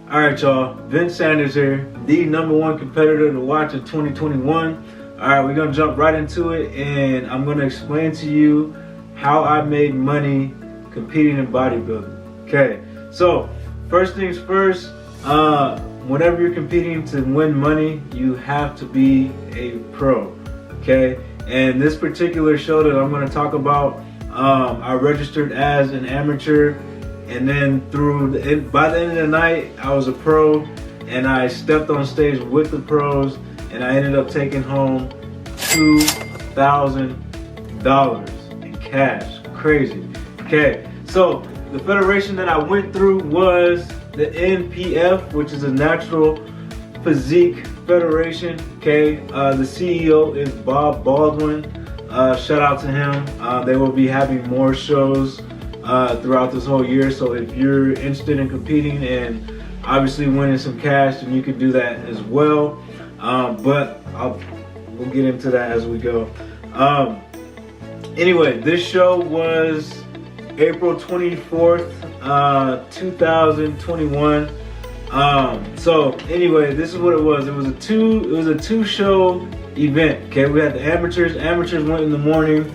All right, y'all. Vince Sanders here, the #1 competitor to watch in 2021. All right, we're gonna jump right into it, and I'm gonna explain to you how I made money competing in bodybuilding. Okay, so first things first. Whenever you're competing to win money, you have to be a pro. Okay, and this particular show that I'm gonna talk about, I registered as an amateur. And then by the end of the night, I was a pro, and I stepped on stage with the pros, and I ended up taking home $2,000 in cash. Crazy. Okay, so the federation that I went through was the NPF, which is a Natural Physique Federation. Okay, the CEO is Bob Baldwin. Shout out to him. They will be having more shows throughout this whole year, so if you're interested in competing and obviously winning some cash, then you can do that as well, but we'll get into that as we go. Anyway, this show was April 24th, 2021. So anyway, this is what it was. It was a two show event. Okay, we had the amateurs went in the morning.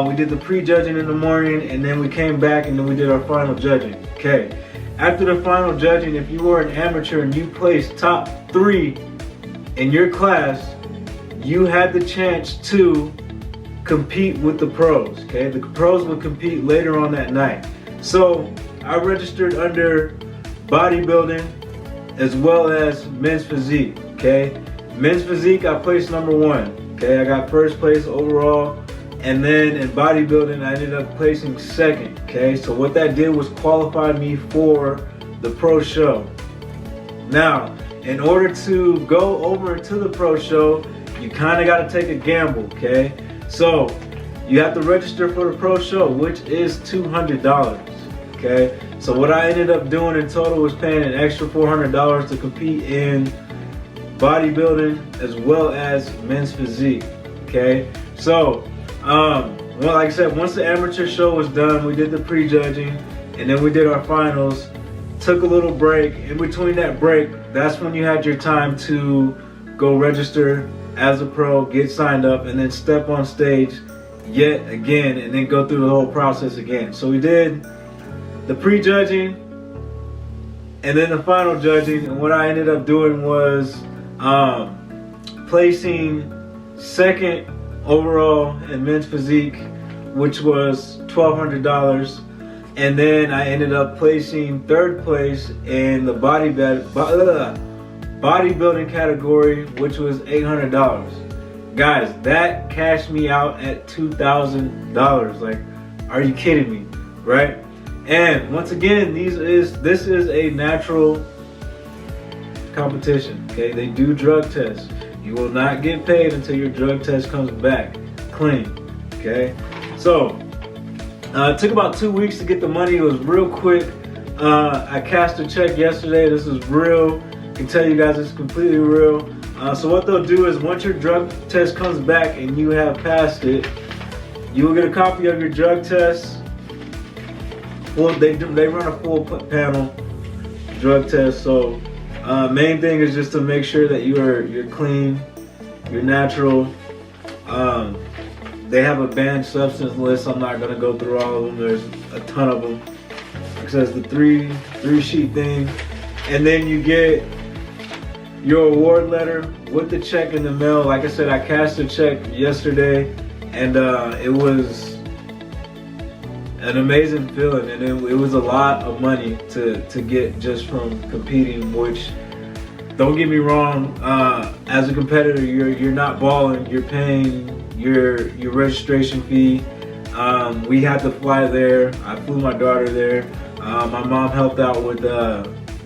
We did the pre-judging in the morning, and then we came back and then we did our final judging. Okay, after the final judging, if you were an amateur and you placed top 3 in your class, you had the chance to compete with the pros. Okay, the pros would compete later on that night. So I registered under bodybuilding as well as men's physique. Okay, men's physique, I placed #1. Okay, I got first place overall. And then in bodybuilding, I ended up placing 2nd. Okay, so what that did was qualify me for the pro show. Now, in order to go over to the pro show, you kind of got to take a gamble. Okay, so you have to register for the pro show, which is $200. Okay, so what I ended up doing in total was paying an extra $400 to compete in bodybuilding as well as men's physique. Okay, so well, like I said, once the amateur show was done, we did the pre-judging, and then we did our finals. Took a little break. In between that break, that's when you had your time to go register as a pro, get signed up, and then step on stage yet again, and then go through the whole process again. So we did the pre-judging, and then the final judging, and what I ended up doing was placing 2nd overall in men's physique, which was $1,200, and then I ended up placing 3rd place in the bodybuilding category, which was $800. Guys, that cashed me out at $2,000. Like, are you kidding me? Right? And once again, this is a natural competition. Okay, they do drug tests. You will not get paid until your drug test comes back clean. Okay, so it took about 2 weeks to get the money. It was real quick. I cashed a check yesterday. This is real. I can tell you guys it's completely real. So what they'll do is once your drug test comes back and you have passed it, you will get a copy of your drug test. Well, they run a full panel drug test. So main thing is just to make sure that you're clean, you're natural. They have a banned substance list. I'm not gonna go through all of them. There's a ton of them. It says the three sheet thing, and then you get your award letter with the check in the mail. Like I said, I cashed a check yesterday, and it was an amazing feeling, and it was a lot of money to get just from competing, which, don't get me wrong, as a competitor, you're not balling, you're paying your registration fee. We had to fly there. I flew my daughter there. My mom helped out with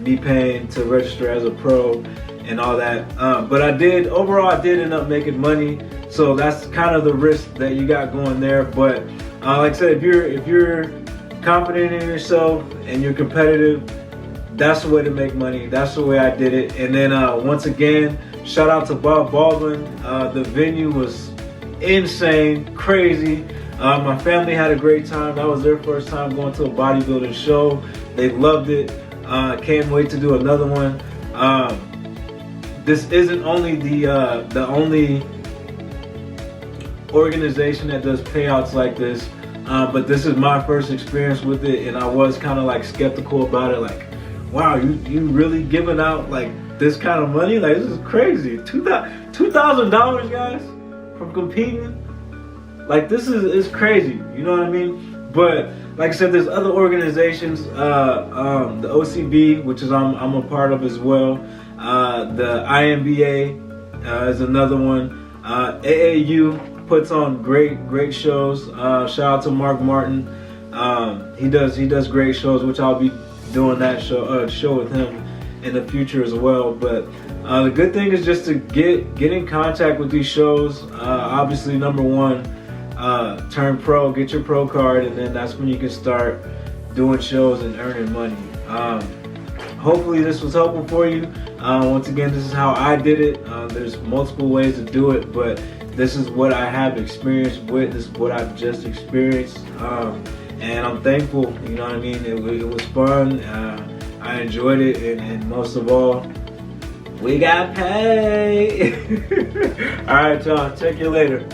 me paying to register as a pro and all that. But overall I did end up making money. So that's kind of the risk that you got going there. But like I said, if you're confident in yourself and you're competitive, that's the way to make money. That's the way I did it. And then once again, shout out to Bob Baldwin. The venue was insane, crazy. My family had a great time. That was their first time going to a bodybuilding show. They loved it. Can't wait to do another one. This isn't only the only organization that does payouts like this, but this is my first experience with it, and I was kind of like skeptical about it. Like, wow, you really giving out like this kind of money? Like, this is crazy. $2,000, guys, from competing. Like, this is crazy. You know what I mean? But like I said, there's other organizations. The OCB, which is I'm a part of as well. The IMBA is another one. AAU puts on great shows. Shout out to Mark Martin. He does great shows, which I'll be doing that show with him in the future as well. But the good thing is just to get in contact with these shows. Obviously, number one, turn pro, get your pro card, and then that's when you can start doing shows and earning money. Hopefully this was helpful for you. Once again, this is how I did it. There's multiple ways to do it, but this is what I have experience with. This is what I've just experienced, and I'm thankful. You know what I mean? It was fun. I enjoyed it, and most of all, we got paid. All right, y'all. Check you later.